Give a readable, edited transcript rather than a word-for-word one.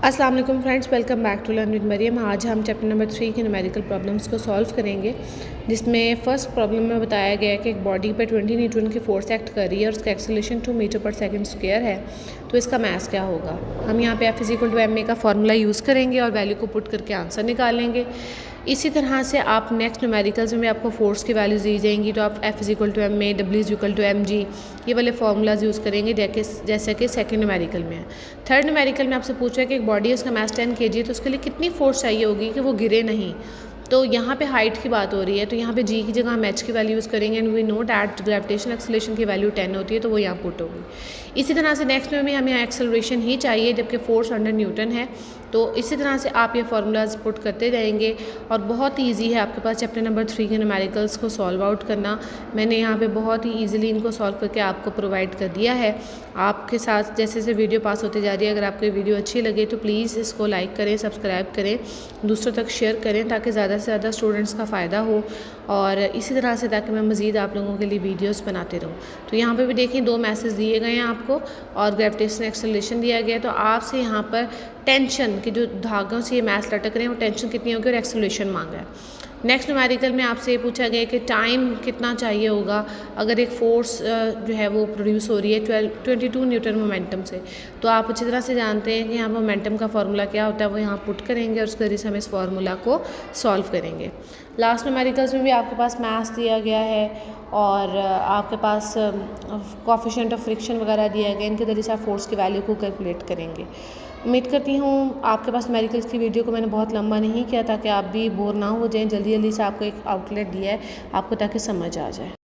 अस्सलाम वालेकुम friends, welcome back to learn with Maryam. आज हम चैप्टर नंबर 3 के न्यूमेरिकल प्रॉब्लम्स को सॉल्व करेंगे, जिसमें फ़र्स्ट प्रॉब्लम में बताया गया है कि एक बॉडी पे 20 न्यूटन की फोर्स एक्ट कर रही है और उसका एक्सेलरेशन 2 मीटर पर सेकंड स्क्वायर है। तो इसका मैथ क्या होगा। हम यहाँ पे F=ma का फार्मूला यूज़ करेंगे और वैल्यू को पुट करके आंसर निकालेंगे। इसी तरह से आप नेक्स्ट न्यूमेरिकल्स में आपको फोर्स की वैल्यूज़ दी जाएंगी, तो आप F=ma, W=mg ये वाले फार्मूलाज यूज़ करेंगे जैसे कि सेकंड न्यूमेरिकल में है। थर्ड न्यूमेरिकल में आपसे पूछा है कि एक बॉडी है, उसका मास 10 kg है, तो उसके लिए कितनी फोर्स चाहिए होगी कि वो गिरे नहीं। तो यहाँ पे हाइट की बात हो रही है, तो यहाँ पे जी की जगह हम एच की वैल्यू यूज़ करेंगे and we know that gravitational acceleration की वैल्यू 10 होती है, तो वो यहाँ पुट होगी। इसी तरह से नेक्स्ट में भी हमें एक्सेलरेशन ही चाहिए जबकि फोर्स 100 न्यूटन है। तो इसी तरह से आप ये फार्मूलाज पुट करते जाएंगे और बहुत ही ईजी है आपके पास चैप्टर नंबर 3 के न्यूमेरिकल्स को सॉल्व आउट करना। मैंने यहाँ पे बहुत ही ईजिली इनको सॉल्व करके आपको प्रोवाइड कर दिया है। आपके साथ जैसे जैसे वीडियो पास होती जा रही है, अगर आपको ये वीडियो अच्छी लगे तो प्लीज़ इसको लाइक करें, सब्सक्राइब करें, दूसरों तक शेयर करें ताकि ज़्यादा से ज़्यादा स्टूडेंट्स का फ़ायदा हो, और इसी तरह से ताकि मैं मज़ीद आप लोगों के लिए वीडियोस बनाते रहूँ। तो यहाँ पे भी देखें 2 मैसेज दिए गए हैं आपको और ग्रेविटेशनल एक्सेलरेशन दिया गया है। तो आपसे यहाँ पर टेंशन की जो धागों से ये मैथ लटक रहे हैं वो टेंशन कितनी होगी और एक्सेलरेशन मांगा है। नेक्स्ट न्यूमेरिकल में आपसे ये पूछा गया कि टाइम कितना चाहिए होगा अगर एक फोर्स जो है वो प्रोड्यूस हो रही है 22 न्यूटन मोमेंटम से। तो आप अच्छी तरह से जानते हैं कि यहाँ मोमेंटम का फार्मूला क्या होता है, वो यहाँ पुट करेंगे और उसके जरिए से हम इस फार्मूला को सॉल्व करेंगे। लास्ट न्यूमेरिकल्स में भी आपके पास मैथ्स दिया गया है और आपके पास कोएफिशिएंट ऑफ फ्रिक्शन वगैरह दिया गया है, इनके जरिए से आप फोर्स की वैल्यू को कैलकुलेट करेंगे। उम्मीद करती हूँ आपके पास न्यूमेरिकल्स की वीडियो को मैंने बहुत लंबा नहीं किया ताकि आप भी बोर ना हो जाएं। जल्दी जल्दी से आपको एक आउटलेट दिया है आपको ताकि समझ आ जाए।